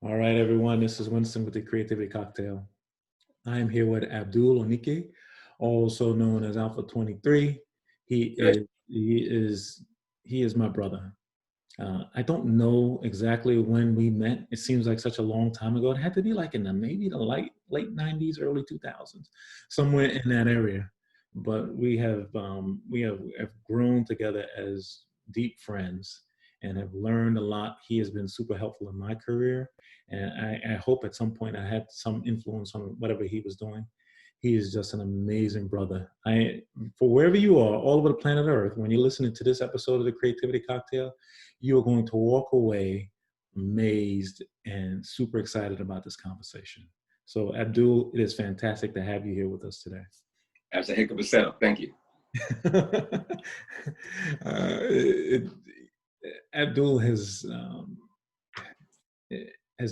All right, everyone. This is Winston with the Creativity Cocktail. I am here with Abdul Onike, also known as Alpha23. He Good. is he is he is my brother. I don't know exactly when we met. It seems like such a long time ago. It had to be like in the maybe the late '90s, early 2000s, somewhere in that area. But we have grown together as deep friends and have learned a lot. He has been super helpful in my career, and I hope at some point I had some influence on whatever he was doing. He is just an amazing brother. For wherever you are, all over the planet Earth, when you're listening to this episode of the Creativity Cocktail, you are going to walk away amazed and super excited about this conversation. So, Abdul, it is fantastic to have you here with us today. That's a heck of a setup. Thank you. it, Abdul has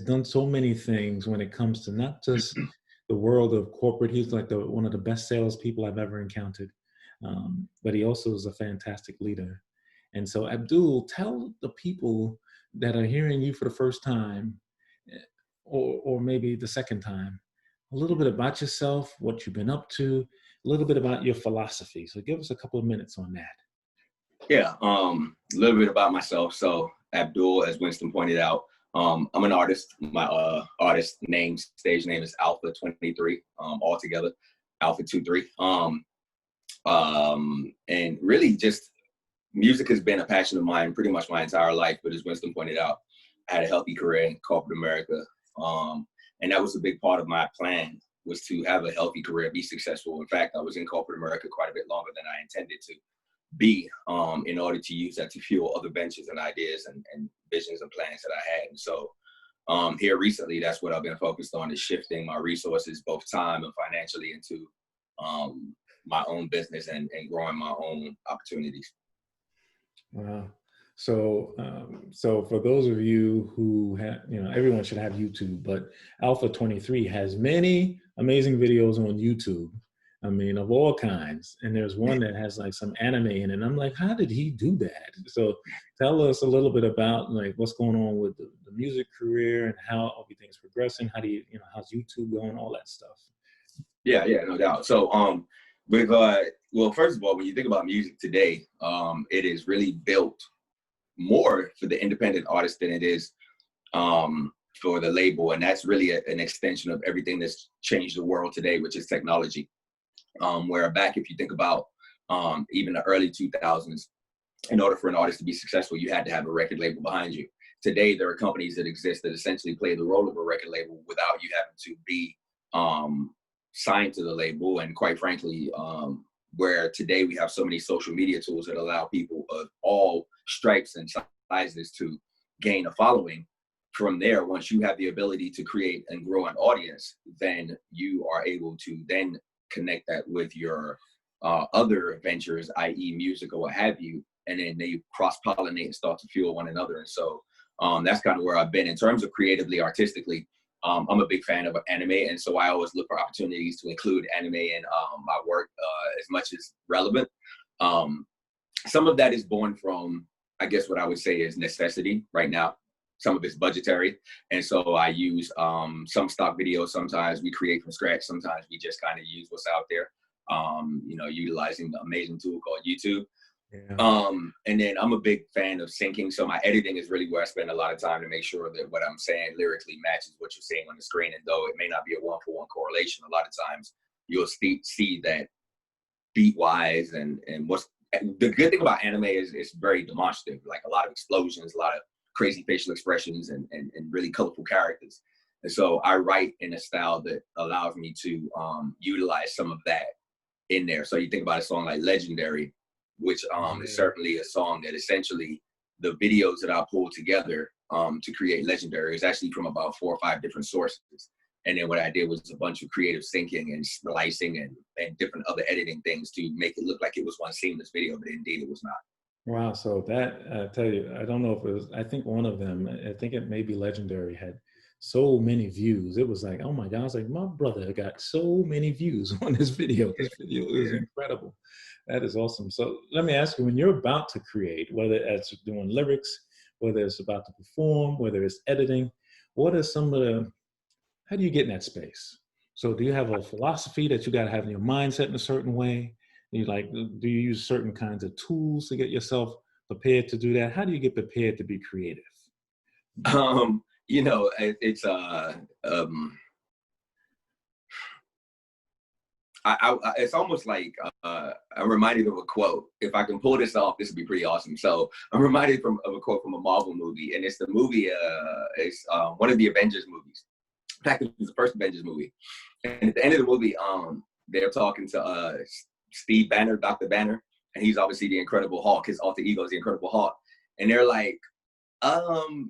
done so many things when it comes to not just the world of corporate. He's like one of the best salespeople I've ever encountered, but he also is a fantastic leader. And so, Abdul, tell the people that are hearing you for the first time, or maybe the second time, a little bit about yourself, what you've been up to, a little bit about your philosophy. So, give us a couple of minutes on that. Yeah, a little bit about myself. So Abdul, as Winston pointed out, I'm an artist. My stage name is Alpha23, altogether, Alpha23. And really just music has been a passion of mine pretty much my entire life. But as Winston pointed out, I had a healthy career in corporate America. And that was a big part of my plan, was to have a healthy career, be successful. In fact, I was in corporate America quite a bit longer than I intended to be, in order to use that to fuel other ventures and ideas and visions and plans that I had. And so here recently, that's what I've been focused on, is shifting my resources, both time and financially, into my own business and growing my own opportunities. Wow. So for those of you who have, everyone should have YouTube, but Alpha23 has many amazing videos on YouTube. I mean, of all kinds. And there's one that has like some anime in it. And I'm like, how did he do that? So tell us a little bit about like what's going on with the music career and how everything's progressing. How do you, how's YouTube going? All that stuff. Yeah, no doubt. So, well, first of all, when you think about music today, it is really built more for the independent artist than it is for the label. And that's really an extension of everything that's changed the world today, which is technology. Where back, if you think about even the early 2000s, in order for an artist to be successful, you had to have a record label behind you. Today, there are companies that exist that essentially play the role of a record label without you having to be signed to the label. And quite frankly, where today we have so many social media tools that allow people of all stripes and sizes to gain a following. From there, once you have the ability to create and grow an audience, then you are able to then connect that with your other ventures, i.e. music or what have you, and then they cross-pollinate and start to fuel one another. And so that's kind of where I've been. In terms of creatively, artistically, I'm a big fan of anime, and so I always look for opportunities to include anime in my work as much as relevant. Some of that is born from, I guess what I would say is necessity right now. Some of it's budgetary. And so I use some stock videos. Sometimes we create from scratch. Sometimes we just kind of use what's out there, utilizing the amazing tool called YouTube. Yeah. And then I'm a big fan of syncing. So my editing is really where I spend a lot of time to make sure that what I'm saying lyrically matches what you're seeing on the screen. And though it may not be a one-for-one correlation, a lot of times you'll see that beat-wise and what's the good thing about anime is it's very demonstrative, like a lot of explosions, a lot of crazy facial expressions and really colorful characters. And so I write in a style that allows me to utilize some of that in there. So you think about a song like Legendary, which is certainly a song that essentially the videos that I pulled together to create Legendary is actually from about 4 or 5 different sources. And then what I did was a bunch of creative syncing and splicing and different other editing things to make it look like it was one seamless video, but indeed it was not. Wow. So that, I tell you, I don't know if it was, I think one of them, I think it may be Legendary, had so many views. It was like, oh my God, I was like, my brother got so many views on this video. This video is incredible. That is awesome. So let me ask you, when you're about to create, whether it's doing lyrics, whether it's about to perform, whether it's editing, what are some of the, how do you get in that space? So do you have a philosophy that you got to have in your mindset in a certain way? You like, do you use certain kinds of tools to get yourself prepared to do that? How do you get prepared to be creative? You know, it's it's almost like I'm reminded of a quote. If I can pull this off, this would be pretty awesome. So I'm reminded of a quote from a Marvel movie, and it's the movie. It's one of the Avengers movies. In fact, it was the first Avengers movie. And at the end of the movie, they're talking to Steve Banner, Dr. Banner, and he's obviously the Incredible Hulk. His alter ego is the Incredible Hulk, and they're like,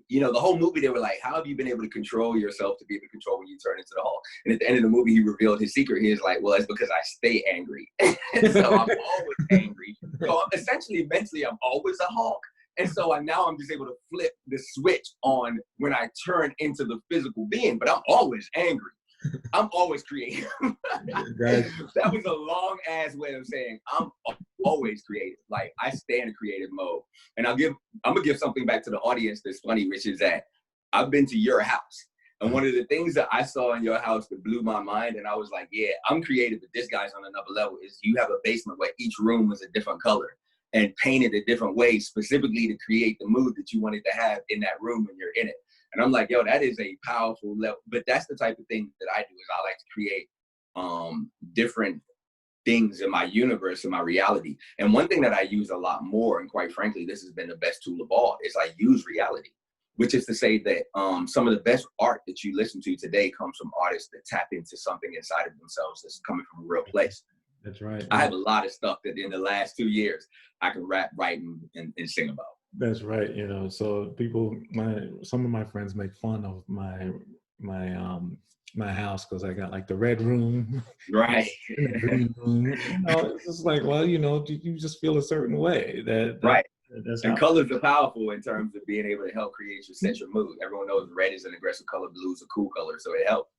you know, the whole movie, they were like, how have you been able to control yourself to be able to control when you turn into the Hulk? And at the end of the movie, he revealed his secret. He is like, well, it's because I stay angry. So I'm always angry. So essentially, mentally, I'm always a Hulk. And so now I'm just able to flip the switch on when I turn into the physical being, but I'm always angry. I'm always creative. That was a long ass way of saying I'm always creative. Like I stay in a creative mode. And I'm gonna give something back to the audience that's funny, which is that I've been to your house. And one of the things that I saw in your house that blew my mind, and I was like, yeah, I'm creative, but this guy's on another level, is you have a basement where each room was a different color and painted a different way specifically to create the mood that you wanted to have in that room when you're in it. And I'm like, yo, that is a powerful level. But that's the type of thing that I do, is I like to create different things in my universe, in my reality. And one thing that I use a lot more, and quite frankly, this has been the best tool of all, is I use reality, which is to say that some of the best art that you listen to today comes from artists that tap into something inside of themselves that's coming from a real place. That's right. I have a lot of stuff that in the last 2 years, I can rap, write, and sing about. That's right. You know, so some of my friends make fun of my house because I got like the red room, Right. and the green room. You know, it's just like, well, you know, you just feel a certain way. Right. That's And how. colors are powerful in terms of being able to help create your set your mood. Everyone knows red is an aggressive color, blue is a cool color, so it helps.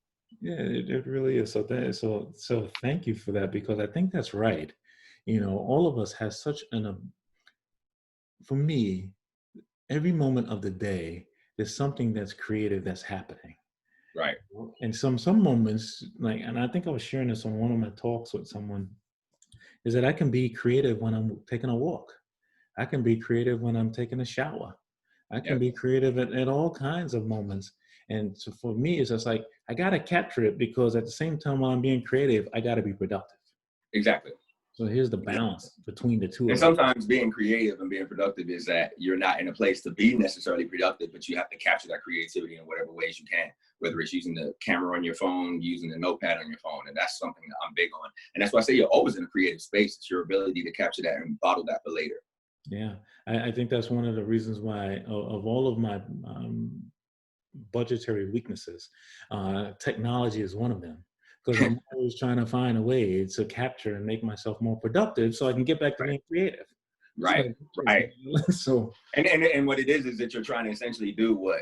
Yeah, it really is. So thank you for that, because I think that's right. You know, all of us has such for me, every moment of the day, there's something that's creative that's happening. Right. And some moments, like, and I think I was sharing this on one of my talks with someone, is that I can be creative when I'm taking a walk. I can be creative when I'm taking a shower. I can Yep. be creative at all kinds of moments. And so for me, it's just like, I got to capture it, because at the same time, while I'm being creative, I got to be productive. Exactly. So here's the balance between the two And of them. sometimes being creative and being productive is that you're not in a place to be necessarily productive, but you have to capture that creativity in whatever ways you can, whether it's using the camera on your phone, using the notepad on your phone. And that's something that I'm big on. And that's why I say you're always in a creative space. It's your ability to capture that and bottle that for later. Yeah, I think that's one of the reasons why, of all of my budgetary weaknesses, technology is one of them, because I'm always trying to find a way to capture and make myself more productive so I can get back to Right. being creative. Right. So, Right. so And what it is that you're trying to essentially do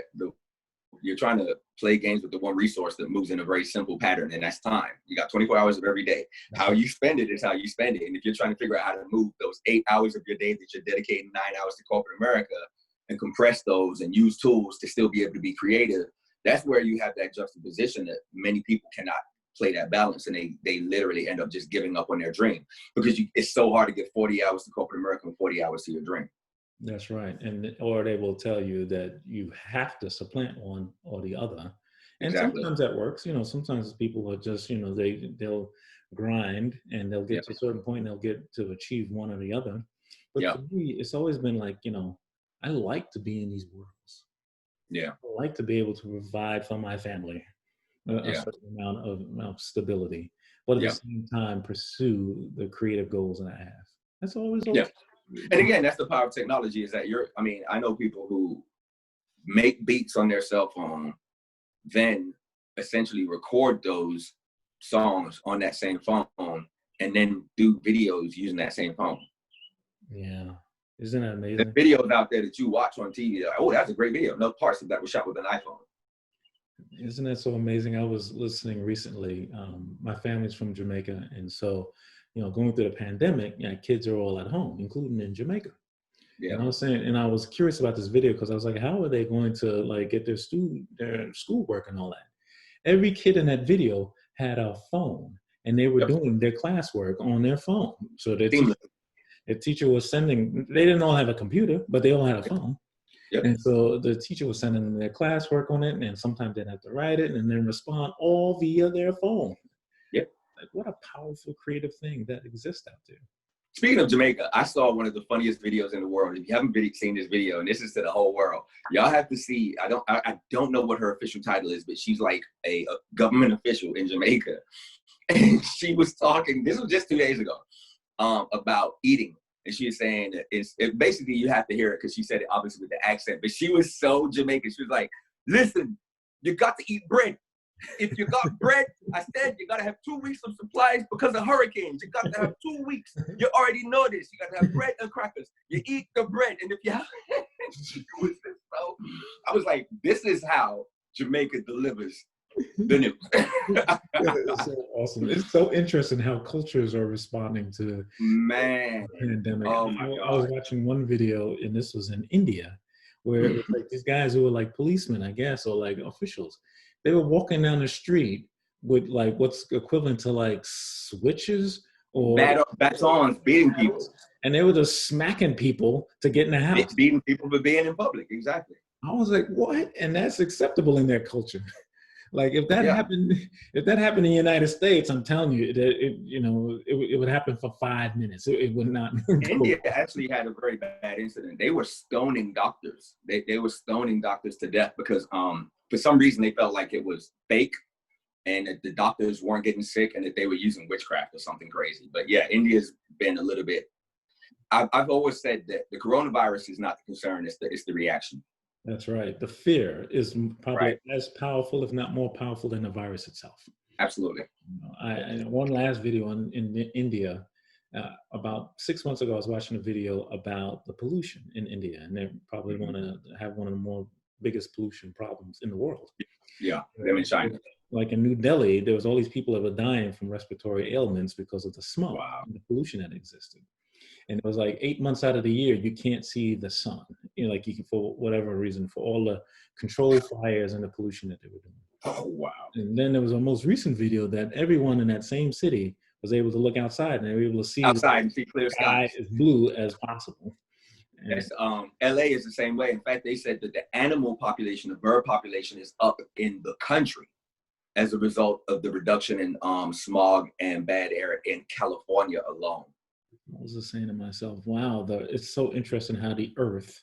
you're trying to play games with the one resource that moves in a very simple pattern, and that's time. You got 24 hours of every day. How you spend it is how you spend it. And if you're trying to figure out how to move those 8 hours of your day that you're dedicating 9 hours to corporate America and compress those and use tools to still be able to be creative, that's where you have that juxtaposition that many people cannot play that balance, and they literally end up just giving up on their dream, because it's so hard to get 40 hours to corporate America and 40 hours to your dream. that's right. Or they will tell you that you have to supplant one or the other. And Exactly. sometimes that works. You know, sometimes people are just, you know, they'll grind and they'll get Yeah. to a certain point and they'll get to achieve one or the other. But Yeah. for me, it's always been like, you know, I like to be in these worlds. Yeah. I like to be able to provide for my family a Yeah. certain amount of stability, but at the Yeah. same time pursue the creative goals that I have. That's always Yeah. okay. And again, that's the power of technology, is that I know people who make beats on their cell phone, then essentially record those songs on that same phone, and then do videos using that same phone. Yeah. Isn't that There's amazing? videos out there that you watch on TV, like, oh, that's a great video. No parts of that was shot with an iPhone. Isn't that so amazing? I was listening recently. My family's from Jamaica. And so, you know, going through the pandemic, kids are all at home, including in Jamaica. And I was saying, and I was curious about this video because I was like, how are they going to like get their schoolwork and all that? Every kid in that video had a phone, and they were doing their classwork on their phone. So their teacher was sending. They didn't all have a computer, but they all had a phone. Yep. And so the teacher was sending them their classwork on it, and sometimes they'd have to write it and then respond all via their phone. Yep. Like, what a powerful creative thing that exists out there. Speaking of Jamaica, I saw one of the funniest videos in the world. If you haven't seen this video, and this is to the whole world, y'all have to see. I don't know what her official title is, but she's like a government official in Jamaica. And she was talking, this was just 2 days ago, about eating. And she was saying that basically you have to hear it because she said it obviously with the accent, but she was so Jamaican. She was like, listen, you got to eat bread. If you got bread, I said you got to have 2 weeks of supplies because of hurricanes. You got to have 2 weeks. You already know this. You got to have bread and crackers. You eat the bread. And if you have, so I was like, this is how Jamaica delivers the news. It's so awesome. It's so interesting how cultures are responding to the pandemic. Oh my God. I was watching one video, and this was in India, where it was like these guys who were like policemen, I guess, or like officials. They were walking down the street with like what's equivalent to like switches or batons, beating people. And they were just smacking people to get in the house. Beating people for being in public, exactly. I was like, what? And that's acceptable in their culture. Like if that happened in the United States, I'm telling you that it would happen for 5 minutes. It would not. India actually had a very bad incident. They were stoning doctors. They were stoning doctors to death because for some reason they felt like it was fake and that the doctors weren't getting sick and that they were using witchcraft or something crazy. But yeah, India's been a little bit. I've always said that the coronavirus is not the concern; it's the reaction. That's right. The fear is probably as powerful, if not more powerful, than the virus itself. Absolutely. One last video in India, about 6 months ago, I was watching a video about the pollution in India, and they probably want to have one of the more biggest pollution problems in the world. Yeah, them in China. Like in New Delhi, there was all these people that were dying from respiratory ailments because of the smoke and the pollution that existed. And it was like 8 months out of the year, you can't see the sun, like you can, for whatever reason, for all the controlled fires and the pollution that they were doing. Oh, wow. And then there was a most recent video that everyone in that same city was able to look outside and they were able to see outside and see clear sky as blue as possible. Yes, LA is the same way. In fact, they said that the animal population, the bird population is up in the country as a result of the reduction in smog and bad air in California alone. I was just saying to myself, wow, it's so interesting how the earth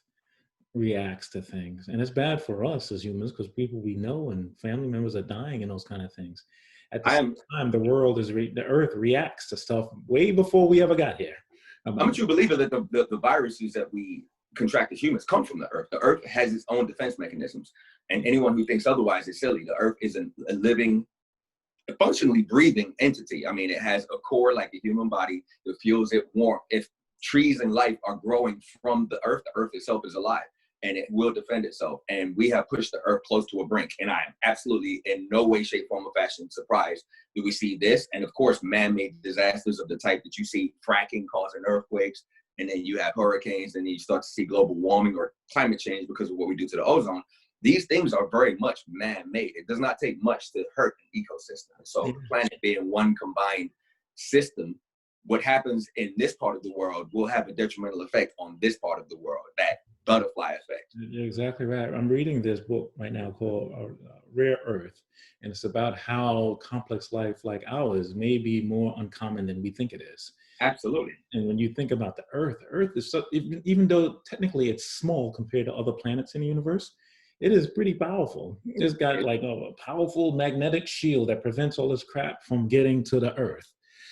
reacts to things. And it's bad for us as humans because people we know and family members are dying and those kind of things. At the same time, the earth reacts to stuff way before we ever got here. I'm a true believer that the viruses that we contract as humans come from the earth. The earth has its own defense mechanisms. And anyone who thinks otherwise is silly. The earth is a living, functionally breathing entity. I mean, it has a core like a human body that fuels it warmth. If trees and life are growing from the earth itself is alive and it will defend itself. And we have pushed the earth close to a brink. And I am absolutely in no way, shape, form, or fashion surprised that we see this. And of course, man-made disasters of the type that you see fracking causing earthquakes. And then you have hurricanes and then you start to see global warming or climate change because of what we do to the ozone. These things are very much man-made. It does not take much to hurt an ecosystem. So the planet being one combined system, what happens in this part of the world will have a detrimental effect on this part of the world, that butterfly effect. You're exactly right. I'm reading this book right now called Rare Earth, and it's about how complex life like ours may be more uncommon than we think it is. Absolutely. And when you think about the Earth is so, even though technically it's small compared to other planets in the universe, it is pretty powerful. It's got like a powerful magnetic shield that prevents all this crap from getting to the Earth.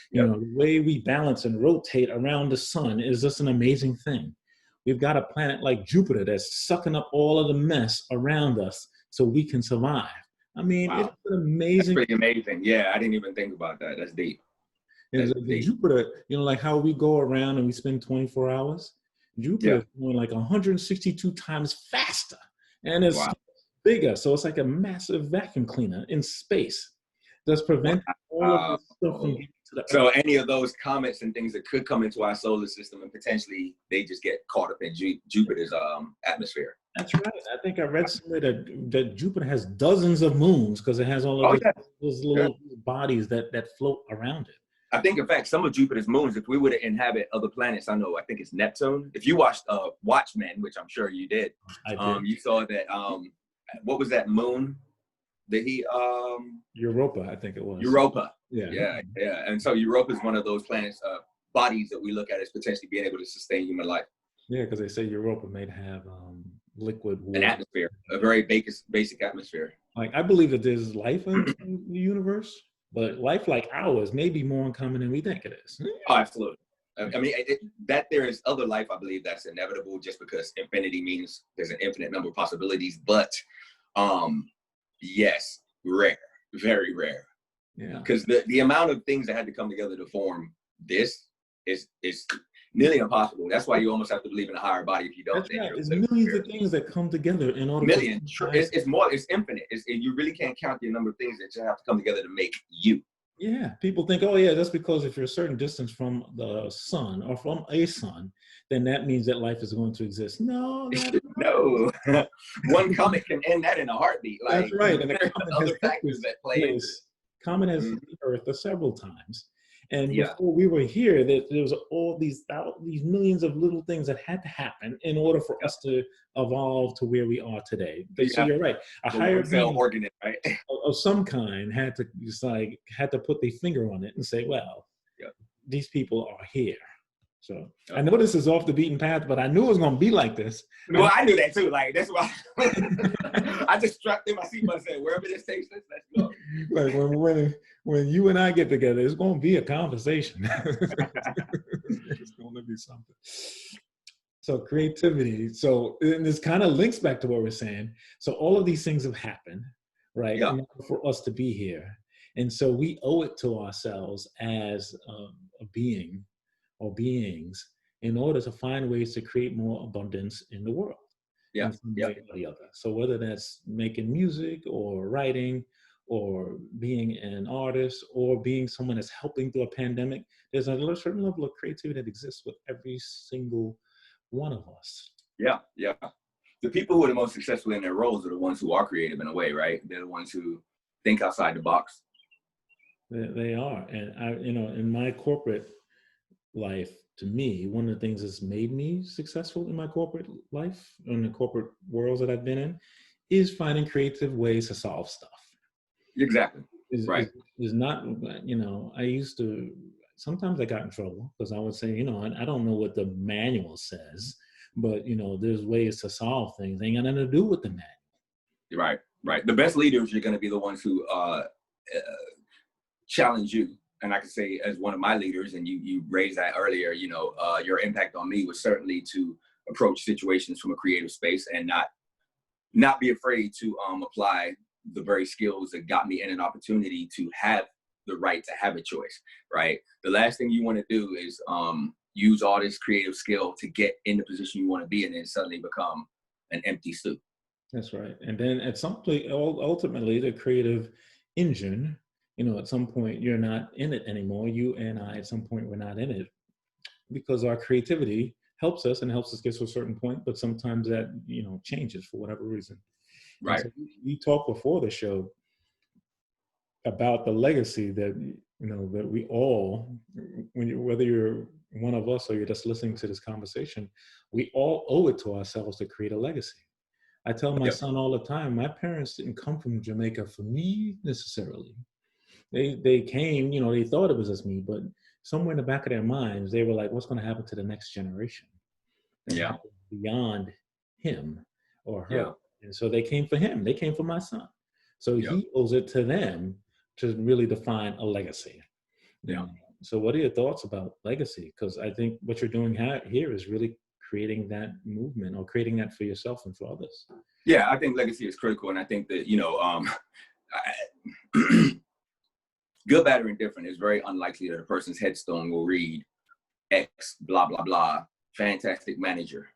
You know, the way we balance and rotate around the sun is just an amazing thing. We've got a planet like Jupiter that's sucking up all of the mess around us so we can survive. I mean, it's an amazing. That's pretty amazing. Yeah, I didn't even think about that. That's deep. Jupiter, like how we go around and we spend 24 hours. Jupiter is going like 162 times faster. And it's bigger, so it's like a massive vacuum cleaner in space that's preventing all of this stuff from getting to the So earth. any of those comets and things that could come into our solar system, and potentially they just get caught up in Jupiter's atmosphere. That's right. I think I read somewhere that Jupiter has dozens of moons because it has all of Oh yeah, those yeah. little bodies that float around it. I think, in fact, some of Jupiter's moons, if we were to inhabit other planets, I think it's Neptune. If you watched Watchmen, which I'm sure you did, I did. you saw that. What was that moon that he? Europa, I think it was. Europa. Yeah. Yeah. And so Europa is one of those planets, bodies that we look at as potentially being able to sustain human life. Yeah, because they say Europa may have liquid water. An atmosphere, a very basic atmosphere. Like, I believe that there's life in the universe, but life like ours may be more uncommon than we think it is. Oh, absolutely. I mean, that there is other life, I believe that's inevitable, just because infinity means there's an infinite number of possibilities. But yes, rare, very rare. Yeah. Because the amount of things that had to come together to form this is nearly impossible. That's why you almost have to believe in a higher body. If you don't, That's right. There's millions of things that come together in order millions. It's more. It's infinite. You really can't count the number of things that just have to come together to make you. Yeah, people think, oh yeah, that's because if you're a certain distance from the sun or from a sun, then that means that life is going to exist. No, no. One comet can end that in a heartbeat. Like, that's right. And the comet other has factors that play into it. Comet has hit the Earth several times. And Yeah. before we were here, there was all these millions of little things that had to happen in order for us to evolve to where we are today. So you're right. A higher being organism, right? of some kind had to put their finger on it and say, well, these people are here. So I know this is off the beaten path, but I knew it was going to be like this. Well, I knew that too. Like, that's why I just strapped in my seatbelt and said, wherever this takes us, let's go. Like when you and I get together, it's going to be a conversation. It's going to be something. So creativity. So and this kind of links back to what we're saying. So all of these things have happened, right? Yeah. In order for us to be here. And so we owe it to ourselves as a being or beings in order to find ways to create more abundance in the world. Yeah. In some way or the other. So whether that's making music or writing or being an artist or being someone that's helping through a pandemic, there's a certain level of creativity that exists with every single one of us. Yeah. The people who are the most successful in their roles are the ones who are creative in a way, right? They're the ones who think outside the box. They are. And in my corporate life, to me, one of the things that's made me successful in my corporate life, in the corporate worlds that I've been in, is finding creative ways to solve stuff. Exactly. Right. Is not, I used to, sometimes I got in trouble because I would say, I don't know what the manual says, but, there's ways to solve things. They ain't got nothing to do with the manual. Right. The best leaders are going to be the ones who challenge you. And I can say, as one of my leaders, and you raised that earlier, your impact on me was certainly to approach situations from a creative space and not be afraid to apply the very skills that got me in an opportunity to have the right to have a choice, right? The last thing you want to do is use all this creative skill to get in the position you want to be in and suddenly become an empty suit. That's right. And then at some point, ultimately, the creative engine, at some point you're not in it anymore. You and I, at some point, we're not in it because our creativity helps us get to a certain point, but sometimes that, changes for whatever reason. Right. So we talked before the show about the legacy that, that we all, whether you're one of us or you're just listening to this conversation, we all owe it to ourselves to create a legacy. I tell my son all the time, my parents didn't come from Jamaica for me necessarily. They came, they thought it was just me, but somewhere in the back of their minds, they were like, what's going to happen to the next generation? Beyond him or her. Yeah. And so they came for him. They came for my son. So he owes it to them to really define a legacy. Yeah. So what are your thoughts about legacy? Because I think what you're doing here is really creating that movement or creating that for yourself and for others. Yeah, I think legacy is critical. And I think that, good, bad, or indifferent, it's very unlikely that a person's headstone will read X, blah, blah, blah, fantastic manager,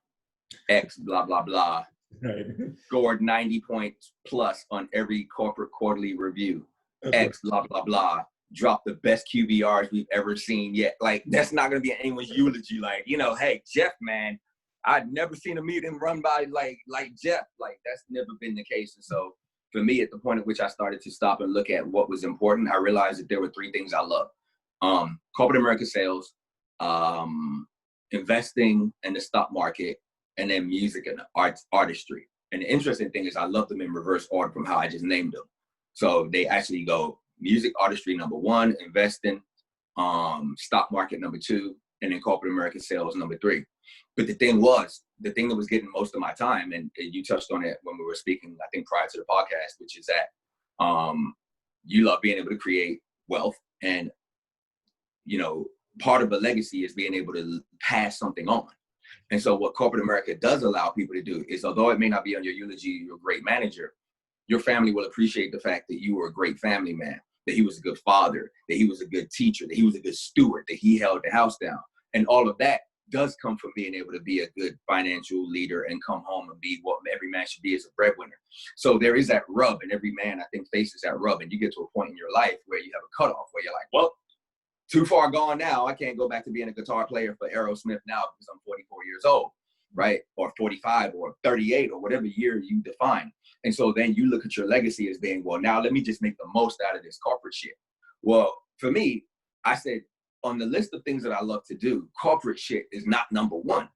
X, blah, blah, blah, right. Scored 90 points plus on every corporate quarterly review, X, blah, blah, blah, drop the best QBRs we've ever seen yet. Like, that's not going to be anyone's eulogy. Like, you know, hey, Jeff, man, I'd never seen a meeting run by like Jeff. Like, that's never been the case. And so for me, at the point at which I started to stop and look at what was important, I realized that there were three things I love. Corporate America sales, investing in the stock market, and then music and artistry. And the interesting thing is I love them in reverse order from how I just named them. So they actually go music, artistry, number one, investing, stock market, number two, and then corporate America sales, number three. But the thing that was getting most of my time, and you touched on it when we were speaking, I think prior to the podcast, which is that you love being able to create wealth. And, you know, part of a legacy is being able to pass something on. And so what corporate America does allow people to do is, although it may not be on your eulogy, you're a great manager, your family will appreciate the fact that you were a great family man, that he was a good father, that he was a good teacher, that he was a good steward, that he held the house down. And all of that does come from being able to be a good financial leader and come home and be what every man should be as a breadwinner. So there is that rub, and every man, I think, faces that rub. And you get to a point in your life where you have a cutoff, where you're like, well, too far gone now. I can't go back to being a guitar player for Aerosmith now because I'm 44 years old, right? Or 45 or 38 or whatever year you define. And so then you look at your legacy as being, well, now let me just make the most out of this corporate shit. Well, for me, I said, on the list of things that I love to do, corporate shit is not number one.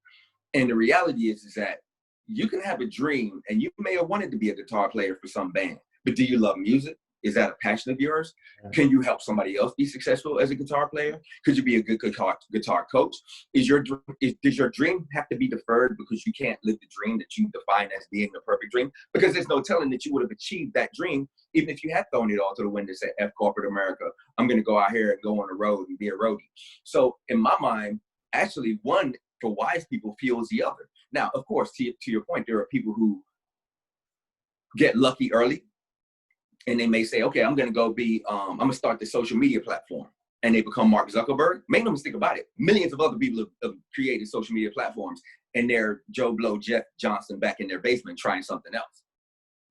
And the reality is that you can have a dream, and you may have wanted to be a guitar player for some band, but do you love music? Is that a passion of yours? Can you help somebody else be successful as a guitar player? Could you be a good guitar coach? Does your dream have to be deferred because you can't live the dream that you define as being the perfect dream? Because there's no telling that you would have achieved that dream even if you had thrown it all to the wind and said, F corporate America, I'm going to go out here and go on the road and be a roadie. So in my mind, actually, one, for wise people, fuels the other. Now, of course, to your point, there are people who get lucky early, and they may say, okay, I'm going to go I'm going to start this social media platform. And they become Mark Zuckerberg. Make no mistake about it. Millions of other people have created social media platforms, and they're Joe Blow, Jeff Johnson back in their basement trying something else.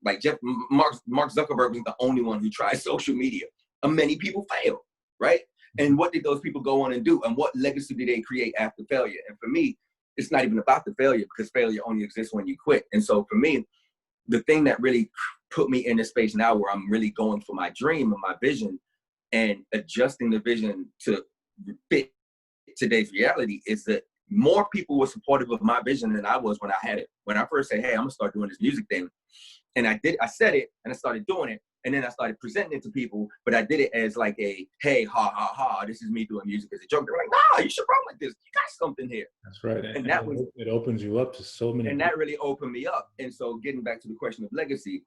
Like Mark Zuckerberg was the only one who tried social media. And many people failed, right? And what did those people go on and do? And what legacy did they create after failure? And for me, it's not even about the failure, because failure only exists when you quit. And so for me, the thing that really put me in this space now where I'm really going for my dream and my vision and adjusting the vision to fit today's reality is that more people were supportive of my vision than I was when I had it. When I first said, hey, I'm gonna start doing this music thing. And I said it and I started doing it. And then I started presenting it to people, but I did it as like a, hey, ha, ha, ha, this is me doing music as a joke. They're like, nah, you should roll like this. You got something here. That's right. And that was, it opens you up to so many and people. that really opened me up. And so getting back to the question of legacy,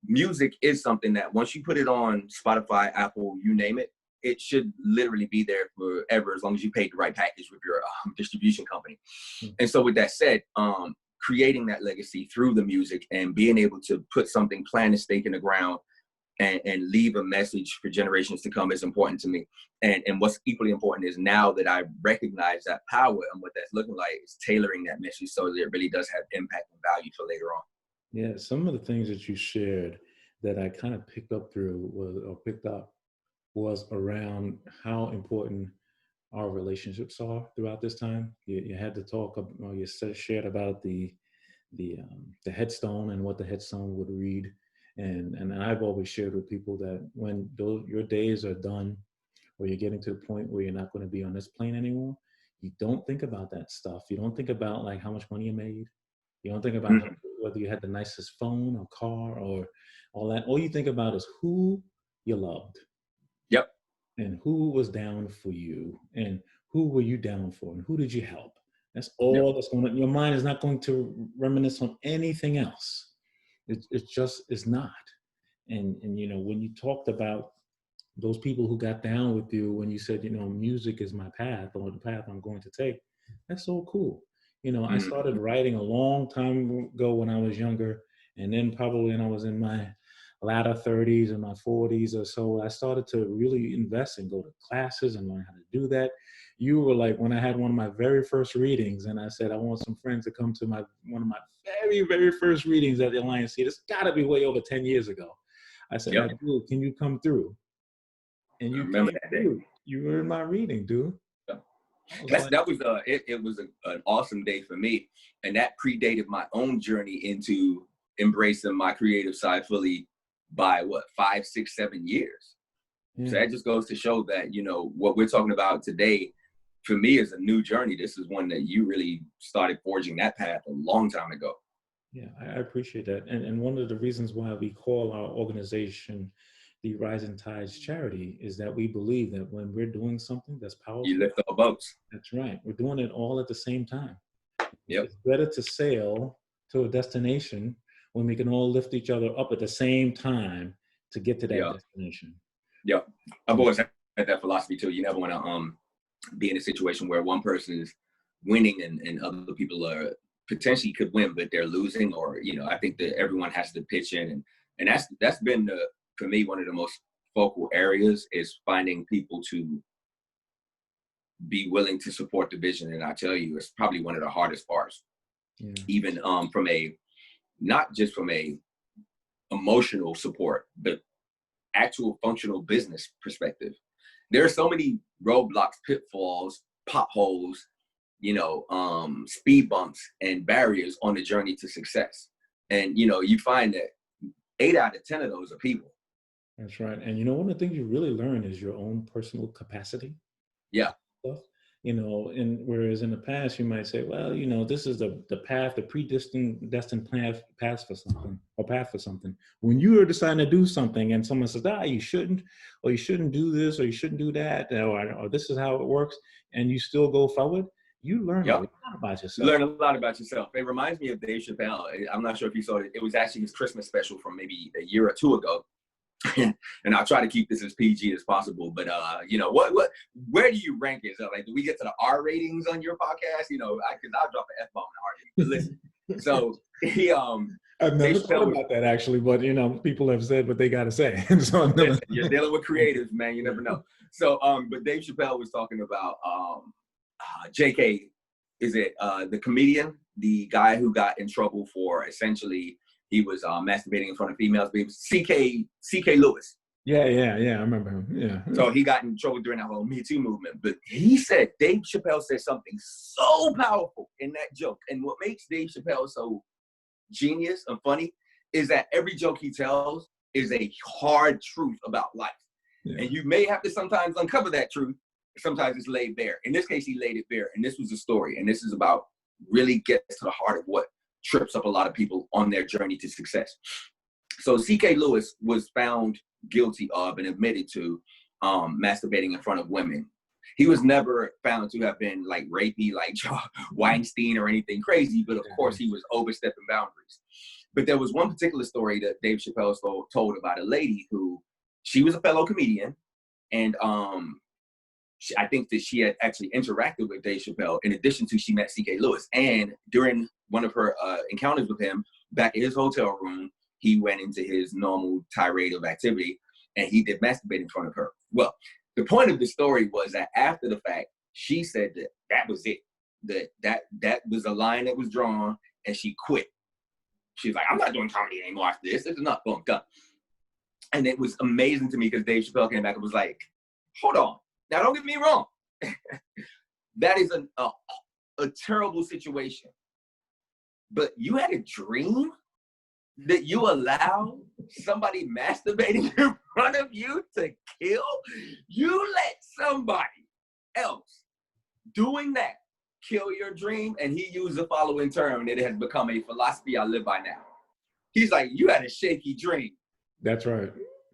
music is something that once you put it on Spotify, Apple, you name it, it should literally be there forever as long as you paid the right package with your distribution company. Mm-hmm. And so with that said, creating that legacy through the music and being able to put something, plant a stake in the ground and leave a message for generations to come is important to me. And what's equally important is now that I recognize that power and what that's looking like is tailoring that message so that it really does have impact and value for later on. Yeah, some of the things that you shared that I kind of picked up was around how important our relationships are throughout this time. You had to talk, you shared about the headstone and what the headstone would read. And I've always shared with people that when your days are done, or you're getting to the point where you're not going to be on this plane anymore, you don't think about that stuff. You don't think about like how much money you made. You don't think about whether you had the nicest phone or car or all that. All you think about is who you loved. Yep. And who was down for you, and who were you down for, and who did you help? That's all that's going on. Your mind is not going to reminisce on anything else. It's not. And you know, when you talked about those people who got down with you, when you said, you know, music is my path or the path I'm going to take, that's so cool. You know, I started writing a long time ago when I was younger, and then probably when I was in my latter 30s and my 40s or so, I started to really invest and go to classes and learn how to do that. You were like, when I had one of my very first readings, and I said, I want some friends to come to one of my very, very first readings at the Alliance. This got to be way over 10 years ago. I said, can you come through? And I you remember came that day. through. You were in my reading, dude. I was like, That was it was an awesome day for me, and that predated my own journey into embracing my creative side fully by what 5, 6, 7 years. So yeah. that just goes to show that, you know, what we're talking about today for me is a new journey. This is one that you really started forging that path a long time ago. Yeah, I appreciate that. And one of the reasons why we call our organization the Rising Tides Charity is that we believe that when we're doing something that's You powerful, lift all boats. that's right. We're doing it all at the same time. Yep. It's better to sail to a destination when we can all lift each other up at the same time to get to that Yeah. destination. Yep. I've always had that philosophy too. You never want to be in a situation where one person is winning and other people are potentially could win, but they're losing. Or, you know, I think that everyone has to pitch in, and that's been for me one of the most focal areas is finding people to be willing to support the vision. And I tell you, it's probably one of the hardest parts. Yeah. Even from a not just from a emotional support, but actual functional business perspective. There are so many roadblocks, pitfalls, potholes, you know, speed bumps and barriers on the journey to success. And, you know, you find that 8 out of 10 of those are people. That's right. And you know, one of the things you really learn is your own personal capacity. Yeah. Stuff, you know, and whereas in the past you might say, well, you know, this is the path, the predestined path for something, or path for something. When you are deciding to do something and someone says, you shouldn't, or you shouldn't do this, or you shouldn't do that, or this is how it works, and you still go forward, you learn a lot about yourself. Learn a lot about yourself. It reminds me of Dave Chappelle. I'm not sure if you saw it. It was actually his Christmas special from maybe a year or two ago. And I'll try to keep this as PG as possible. But you know, where do you rank it? So, like, do we get to the R ratings on your podcast? You know, because I'll drop an F-bomb in a heartbeat. But listen, so he I've never thought about that actually, but you know, people have said what they got to say. So listen, you're dealing with creatives, man. You never know. So, but Dave Chappelle was talking about JK. Is it the comedian, the guy who got in trouble for essentially he was masturbating in front of females? But it was CK Lewis. Yeah, I remember him. Yeah. So he got in trouble during that whole Me Too movement. But he said, Dave Chappelle said something so powerful in that joke. And what makes Dave Chappelle so genius and funny is that every joke he tells is a hard truth about life. Yeah. And you may have to sometimes uncover that truth. Sometimes it's laid bare. In this case, he laid it bare. And this was a story. And this is about really gets to the heart of what trips up a lot of people on their journey to success. So CK Lewis was found guilty of and admitted to masturbating in front of women. He was never found to have been like rapey, like Weinstein or anything crazy, but of course he was overstepping boundaries. But there was one particular story that Dave Chappelle told about a lady who, she was a fellow comedian, and I think that she had actually interacted with Dave Chappelle in addition to she met CK Lewis. And during one of her encounters with him back in his hotel room, he went into his normal tirade of activity and he did masturbate in front of her. Well, the point of the story was that after the fact, she said that that was it. That was a line that was drawn and she quit. She was like, I'm not doing comedy anymore after this. This is not boom, done. And it was amazing to me because Dave Chappelle came back and was like, hold on. Now, don't get me wrong. That is a terrible situation. But you had a dream that you allow somebody masturbating in front of you to kill? You let somebody else doing that kill your dream? And he used the following term that has become a philosophy I live by now. He's like, you had a shaky dream. That's right.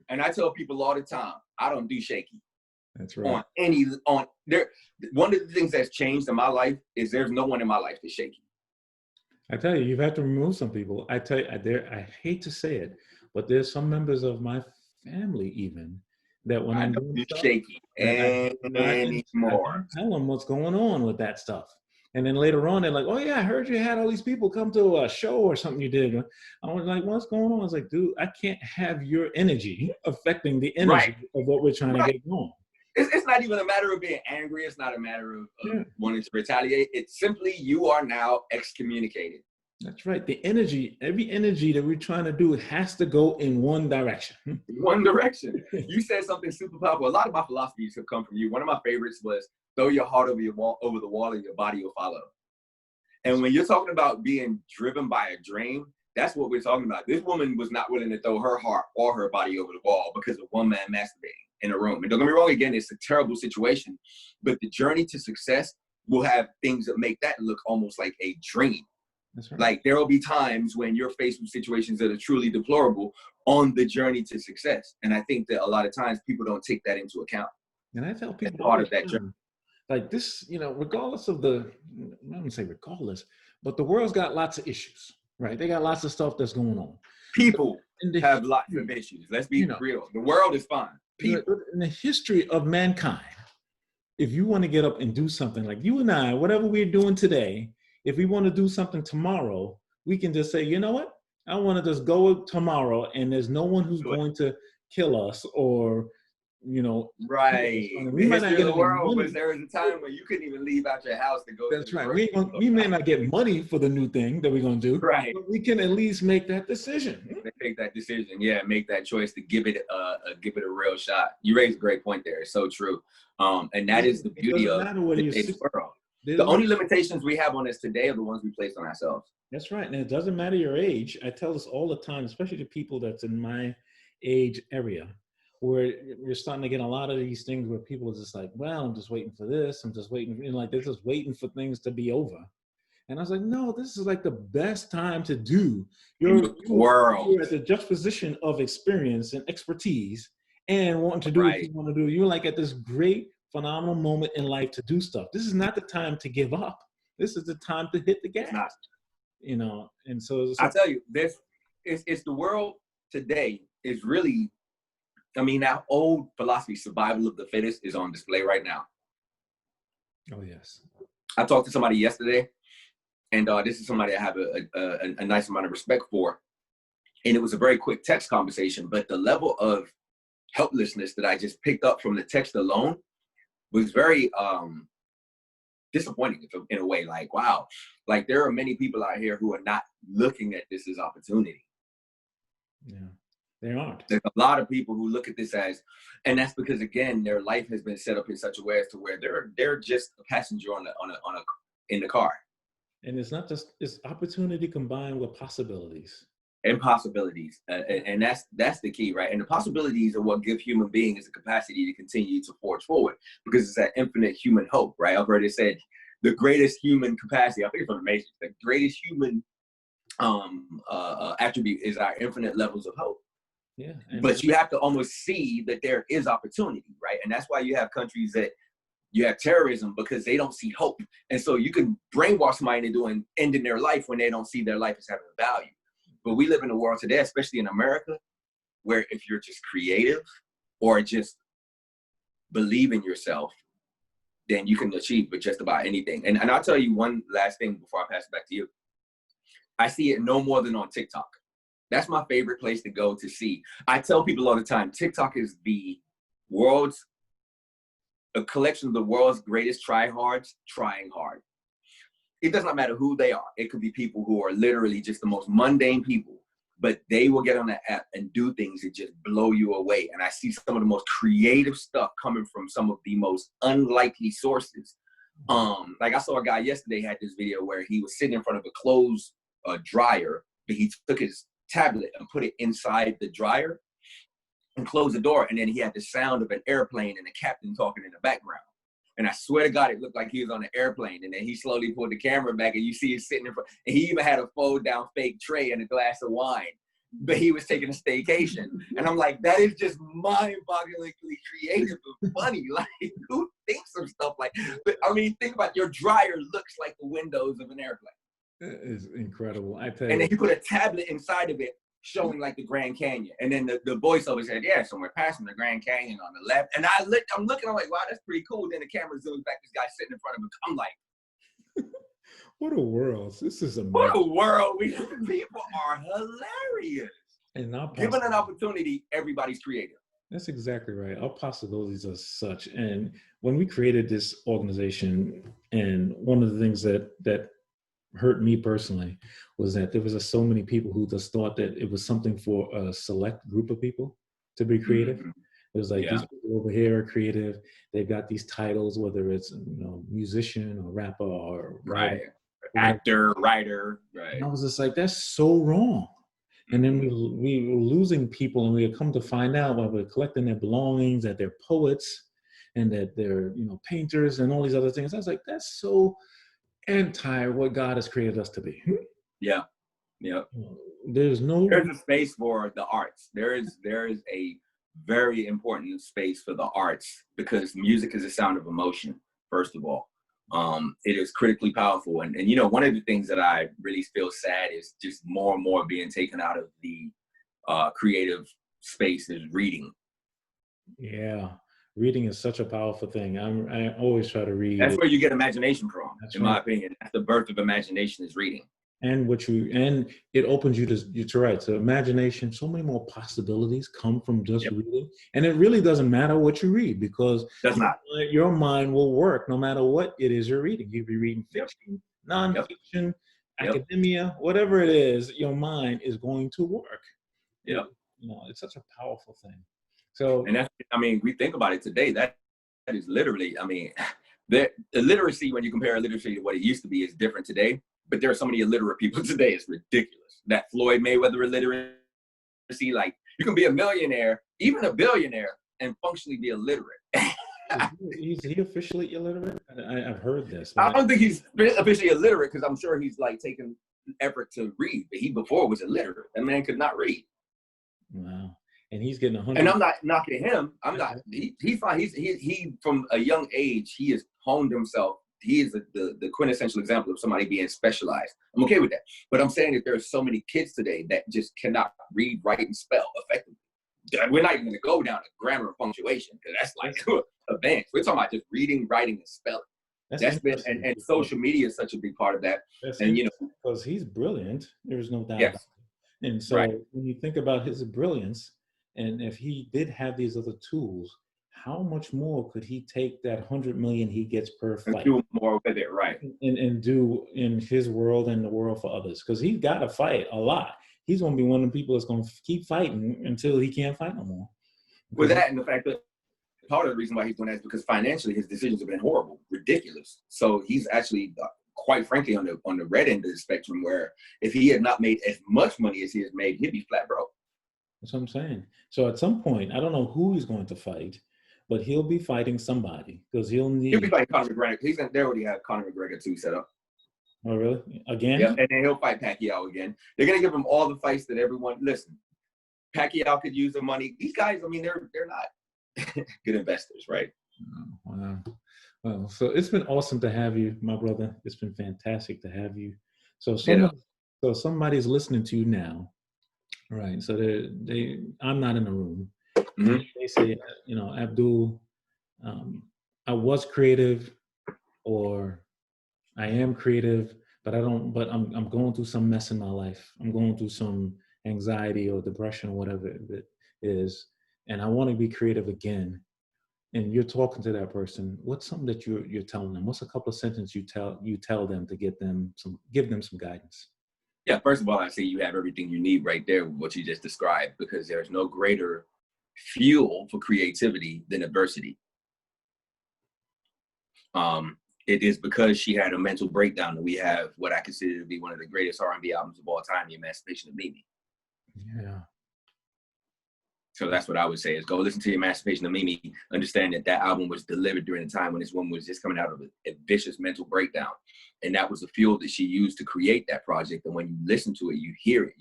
And I tell people all the time, I don't do shaky. That's right. One of the things that's changed in my life is there's no one in my life that's shaky. I tell you, you've had to remove some people. I tell you, I hate to say it, but there's some members of my family even that when I'm doing stuff, shaky I don't tell them what's going on with that stuff. And then later on, they're like, oh yeah, I heard you had all these people come to a show or something you did. I was like, what's going on? I was like, dude, I can't have your energy affecting the energy of what we're trying to get going. It's not even a matter of being angry. It's not a matter of wanting to retaliate. It's simply you are now excommunicated. That's right. The energy, every energy that we're trying to do has to go in one direction. One direction. You said something super powerful. A lot of my philosophies have come from you. One of my favorites was throw your heart over over the wall and your body will follow. And when you're talking about being driven by a dream, that's what we're talking about. This woman was not willing to throw her heart or her body over the wall because of one man masturbating in a room. And don't get me wrong, again, it's a terrible situation, but the journey to success will have things that make that look almost like a dream. That's right. Like there will be times when you're faced with situations that are truly deplorable on the journey to success. And I think that a lot of times people don't take that into account. And I tell people part of that journey. Like this, you know, regardless of the, I'm not gonna say regardless, but the world's got lots of issues, right? They got lots of stuff that's going on. People have lots of issues. Let's be real. The world is fine. People. In the history of mankind, if you want to get up and do something like you and I, whatever we're doing today, if we want to do something tomorrow, we can just say, you know what? I want to just go tomorrow and there's no one who's going to kill us or, you know. Right. We might not get the world was there was a time when you couldn't even leave out your house to go. That's right. We may not get money for the new thing that we're going to do. Right. But we can at least make that decision. Make that decision. Yeah. Make that choice to give it a real shot. You raised a great point there. It's so true. And that is the beauty of today's world. The only limitations we have on this today are the ones we place on ourselves. That's right. And it doesn't matter your age. I tell this all the time, especially to people that's in my age area, where you're starting to get a lot of these things where people are just like, well, I'm just waiting for this. I'm just waiting. You know, like they're just waiting for things to be over. And I was like, no, this is like the best time to do. You're at the juxtaposition of experience and expertise and wanting to do what you want to do. You're like at this great, phenomenal moment in life to do stuff. This is not the time to give up. This is the time to hit the gas. You know, and so I tell you, it's the world today is really, I mean, that old philosophy, survival of the fittest, is on display right now. Oh yes. I talked to somebody yesterday, and this is somebody I have a nice amount of respect for, and it was a very quick text conversation, but the level of helplessness that I just picked up from the text alone was very disappointing in a way. Like, wow, like there are many people out here who are not looking at this as opportunity. Yeah, they aren't. There's a lot of people who look at this as, and that's because again, their life has been set up in such a way as to where they're just a passenger in the car. And it's not just, it's opportunity combined with possibilities. And possibilities, and that's the key, right? And the possibilities are what give human beings the capacity to continue to forge forward, because it's that infinite human hope, right? I've heard it said, the greatest human capacity, I think it's from the Matrix, the greatest human attribute is our infinite levels of hope. Yeah. But you have to almost see that there is opportunity, right? And that's why you have countries that you have terrorism, because they don't see hope. And so you can brainwash somebody into ending their life when they don't see their life as having a value. But we live in a world today, especially in America, where if you're just creative or just believe in yourself, then you can achieve with just about anything. And I'll tell you one last thing before I pass it back to you. I see it no more than on TikTok. That's my favorite place to go to see. I tell people all the time, TikTok is a collection of the world's greatest tryhards trying hard. It does not matter who they are. It could be people who are literally just the most mundane people, but they will get on that app and do things that just blow you away. And I see some of the most creative stuff coming from some of the most unlikely sources. Like I saw a guy yesterday had this video where he was sitting in front of a clothes dryer, but he took his tablet and put it inside the dryer and closed the door. And then he had the sound of an airplane and the captain talking in the background. And I swear to God, it looked like he was on an airplane. And then he slowly pulled the camera back and you see him sitting in front. And he even had a fold down fake tray and a glass of wine. But he was taking a staycation. And I'm like, that is just mind-bogglingly creative and funny. Like, who thinks of stuff like that? But I mean, think about your dryer looks like the windows of an airplane. It is incredible. I tell you. And then you put a tablet inside of it showing like the Grand Canyon. And then the voiceover said, yeah, so we're passing the Grand Canyon on the left. And I'm looking, I'm like, wow, that's pretty cool. Then the camera zooms back, this guy sitting in front of him. I'm like, what a world. This is amazing. What a world. People are hilarious. And given an opportunity, everybody's creative. That's exactly right. Our possibilities are such. And when we created this organization, and one of the things that hurt me personally was that there was just so many people who just thought that it was something for a select group of people to be creative. Mhm. It was like Yeah. these people over here are creative. They've got these titles, whether it's musician or rapper or writer, Right. or whatever. Actor, writer. And Right. I was just like, that's so wrong. And then Mhm. we were losing people, and we had come to find out while we're collecting their belongings that they're poets and that they're painters and all these other things. I was like, that's so anti what God has created us to be. Yeah. Yeah. There's no. There's a space for the arts. There is a very important space for the arts because music is a sound of emotion. First of all, it is critically powerful, and one of the things that I really feel sad is just more and more being taken out of the creative space is reading. Yeah, reading is such a powerful thing. I always try to read. That's where you get imagination from, That's in right. my opinion. That's the birth of imagination is reading. And it opens you to write. So imagination, so many more possibilities come from just Yep. reading. And it really doesn't matter what you read because Does not. your mind will work no matter what it is you're reading. You'd be reading Yep. fiction, Yep. nonfiction, Yep. academia, whatever it is, your mind is going to work. Yep. It's such a powerful thing. So, and that's, we think about it today. That is literally, the illiteracy, when you compare literacy to what it used to be, is different today. But there are so many illiterate people today, it's ridiculous. That Floyd Mayweather illiteracy, like you can be a millionaire, even a billionaire, and functionally be illiterate. is he officially illiterate? I've heard this. I don't think he's officially illiterate because I'm sure he's like taking effort to read. But he before was illiterate. That man could not read. Wow. And he's getting 100. And I'm not knocking him. I'm not. He's fine. He from a young age he has honed himself. He is the quintessential example of somebody being specialized. I'm okay with that. But I'm saying that there are so many kids today that just cannot read, write, and spell effectively. We're not even going to go down to grammar and punctuation because that's like advanced. We're talking about just reading, writing, and spelling. That's been and social media is such a big part of that. And because he's brilliant, there's no doubt. Yes. About it. And so when you think about his brilliance, and if he did have these other tools, how much more could he take that 100 million he gets per flight and do more with it, right? And do in his world and the world for others? Because he's got to fight a lot. He's going to be one of the people that's going to keep fighting until he can't fight no more. With that and the fact that part of the reason why he's doing that is because financially his decisions have been horrible, ridiculous. So he's actually, quite frankly, on the red end of the spectrum, where if he had not made as much money as he has made, he'd be flat broke. That's what I'm saying. So at some point, I don't know who he's going to fight, but he'll be fighting somebody because he'll be fighting Conor McGregor. They already have Conor McGregor 2 set up. Oh, really? Again? Yeah, and then he'll fight Pacquiao again. They're gonna give him all the fights that everyone. Listen, Pacquiao could use the money. These guys, they're not good investors, right? Oh, wow. Well, so it's been awesome to have you, my brother. It's been fantastic to have you. So somebody's listening to you now, right? So I'm not in the room. Mm-hmm. They say, Abdul, I was creative, or I am creative, but I'm going through some mess in my life. I'm going through some anxiety or depression or whatever it is, and I want to be creative again. And you're talking to that person. What's something that you're telling them? What's a couple of sentences you tell them to give them some guidance? Yeah, first of all, I say you have everything you need right there with what you just described, because there's no greater fuel for creativity than adversity. It is because she had a mental breakdown that we have what I consider to be one of the greatest R&B albums of all time, The Emancipation of Mimi. Yeah. So that's what I would say is go listen to The Emancipation of Mimi, understand that album was delivered during a time when this woman was just coming out of a vicious mental breakdown. And that was the fuel that she used to create that project. And when you listen to it, you hear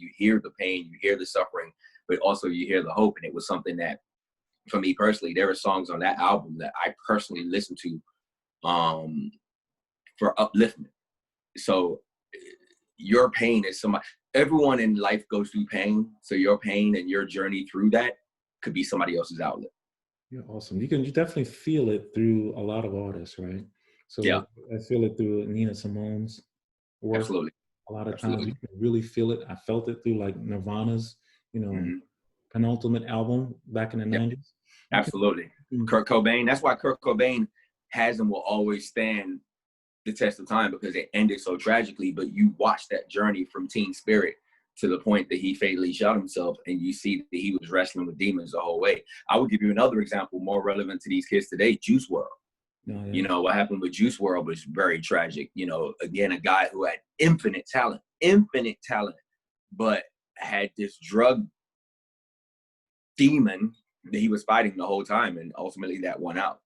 the pain, you hear the suffering, but also you hear the hope. And it was something that, for me personally, there are songs on that album that I personally listen to for upliftment. So your pain is everyone in life goes through pain. So your pain and your journey through that could be somebody else's outlet. You're awesome. You definitely feel it through a lot of artists, right? So yeah, I feel it through Nina Simone's work. Absolutely. A lot of times you can really feel it. I felt it through like Nirvana's, penultimate album back in the 90s. Absolutely. Kurt Cobain. That's why Kurt Cobain has and will always stand the test of time because it ended so tragically, but you watch that journey from teen spirit to the point that he fatally shot himself, and you see that he was wrestling with demons the whole way. I would give you another example more relevant to these kids today, Juice WRLD. Oh, yeah. You know, what happened with Juice WRLD was very tragic. You know, again, a guy who had infinite talent, but had this drug demon that he was fighting the whole time, and ultimately that won out.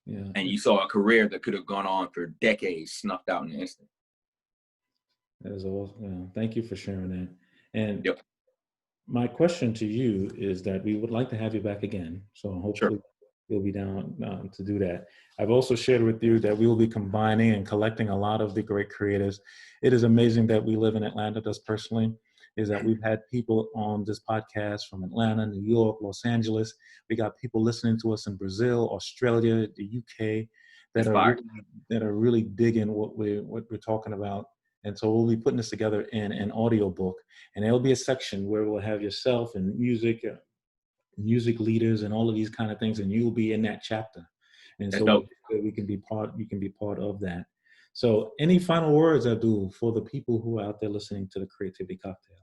Yeah. And you saw a career that could have gone on for decades snuffed out in an instant. That is all. Thank you for sharing that. And Yep. my question to you is that we would like to have you back again. So hopefully you'll be down to do that. I've also shared with you that we will be combining and collecting a lot of the great creators. It is amazing that we live in Atlanta. That's personally is that we've had people on this podcast from Atlanta, New York, Los Angeles. We got people listening to us in Brazil, Australia, the UK that are really digging what we're talking about. And so we'll be putting this together in an audio book, and there'll be a section where we'll have yourself and music leaders and all of these kind of things, and you'll be in that chapter. And so we can be you can be part of that. So any final words, Abdul, for the people who are out there listening to the Creativity Cocktail?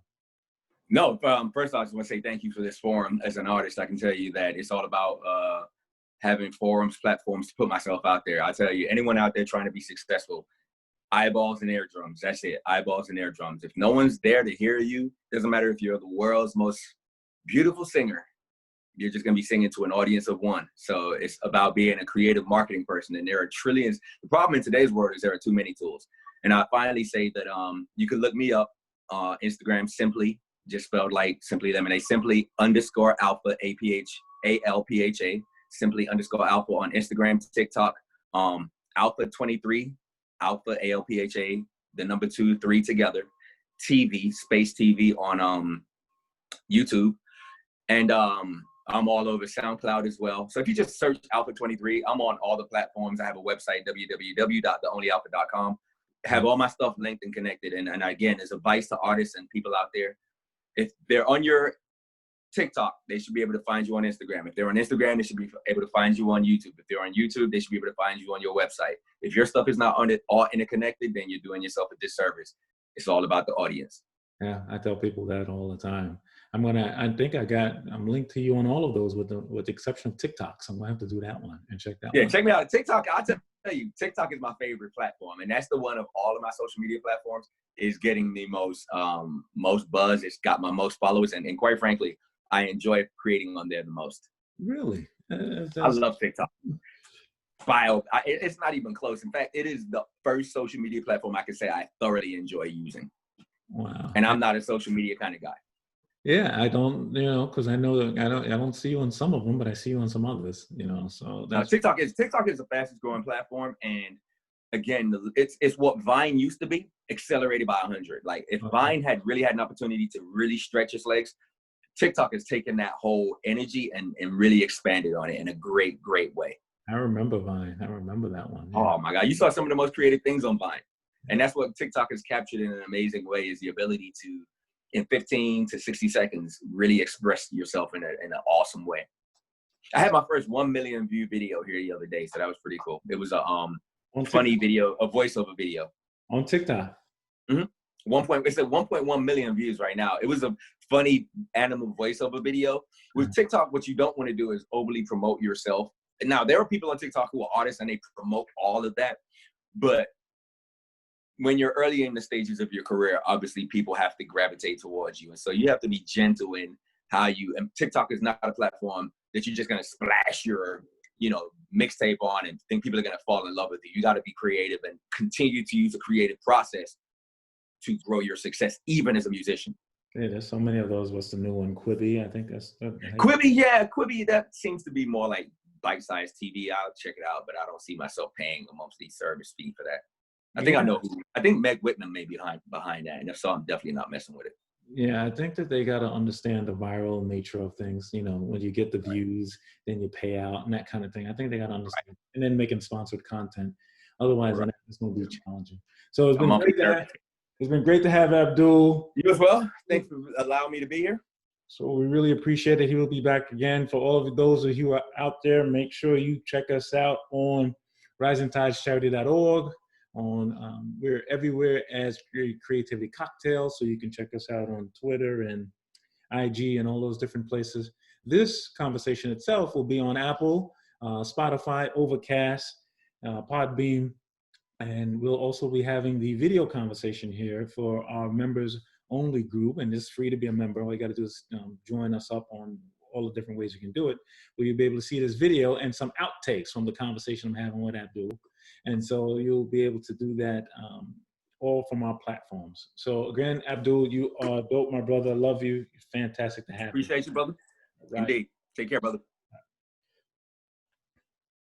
No, first I just want to say thank you for this forum. As an artist, I can tell you that it's all about having forums, platforms to put myself out there. I tell you, anyone out there trying to be successful, eyeballs and eardrums. That's it. Eyeballs and eardrums. If no one's there to hear you, doesn't matter if you're the world's most beautiful singer, you're just going to be singing to an audience of one. So it's about being a creative marketing person. And there are trillions. The problem in today's world is there are too many tools. And I finally say that you can look me up on Instagram, simply, just spelled like Simply Lemonade, simply _ Alpha, ALPHA, simply _ Alpha on Instagram, TikTok, Alpha23, Alpha, ALPHA, the number 2, 3 together, TV, Space TV on YouTube. And I'm all over SoundCloud as well. So if you just search Alpha23, I'm on all the platforms. I have a website, www.theonlyalpha.com. Have all my stuff linked and connected. And again, as advice to artists and people out there, if they're on your TikTok, they should be able to find you on Instagram. If they're on Instagram, they should be able to find you on YouTube. If they're on YouTube, they should be able to find you on your website. If your stuff is not on it, all interconnected, then you're doing yourself a disservice. It's all about the audience. Yeah, I tell people that all the time. I'm linked to you on all of those with the exception of TikTok. So I'm gonna have to do that one and check that one. Yeah, check me out. TikTok, I'll tell you, TikTok is my favorite platform. And that's the one of all of my social media platforms is getting the most buzz. It's got my most followers. And quite frankly, I enjoy creating on there the most. Really? I love TikTok. It's not even close. In fact, it is the first social media platform I can say I thoroughly enjoy using. Wow. And I'm not a social media kind of guy. Yeah, I don't, because I know that I don't see you on some of them, but I see you on some others, so that's TikTok is the fastest growing platform. And again, it's what Vine used to be, accelerated by 100. Like if Vine had really had an opportunity to really stretch its legs, TikTok has taken that whole energy and really expanded on it in a great, great way. I remember Vine. I remember that one. Yeah. Oh my God. You saw some of the most creative things on Vine. And that's what TikTok has captured in an amazing way, is the ability to, in 15 to 60 seconds, really express yourself in an awesome way. I had my first 1 million view video here the other day, so that was pretty cool. It was a funny video, a voiceover video. On TikTok? Mm-hmm. It's at 1.1 million views right now. It was a funny animal voiceover video. With TikTok, what you don't want to do is overly promote yourself. Now, there are people on TikTok who are artists and they promote all of that, but when you're early in the stages of your career, obviously people have to gravitate towards you. And so you have to be gentle in how and TikTok is not a platform that you're just going to splash your, mixtape on and think people are going to fall in love with you. You got to be creative and continue to use a creative process to grow your success, even as a musician. Yeah, there's so many of those. What's the new one? Quibi, I think that's. Quibi, yeah. Quibi, that seems to be more like bite-sized TV. I'll check it out, but I don't see myself paying a monthly service fee for that. I think Meg Whitman may be behind that. And if so, I'm definitely not messing with it. Yeah, I think that they got to understand the viral nature of things. When you get the views, then you pay out and that kind of thing. I think they got to understand. Right. And then making sponsored content. Otherwise, it's going to be challenging. So it's been great to have Abdul. You as well. Thanks for allowing me to be here. So we really appreciate it. He will be back again. For all of those of you who are out there, make sure you check us out on risingtidescharity.org. We're everywhere as Creativity Cocktail, so you can check us out on Twitter and IG and all those different places. This conversation itself will be on Apple, Spotify, Overcast, Podbean, and we'll also be having the video conversation here for our members only group, and it's free to be a member. All you got to do is join us up on all the different ways you can do it, where you'll be able to see this video and some outtakes from the conversation I'm having with Abdul. And so you'll be able to do that all from our platforms. So again, Abdul, you are dope, my brother. I love you. Fantastic to have you. Appreciate you, brother. Right. Indeed. Take care, brother.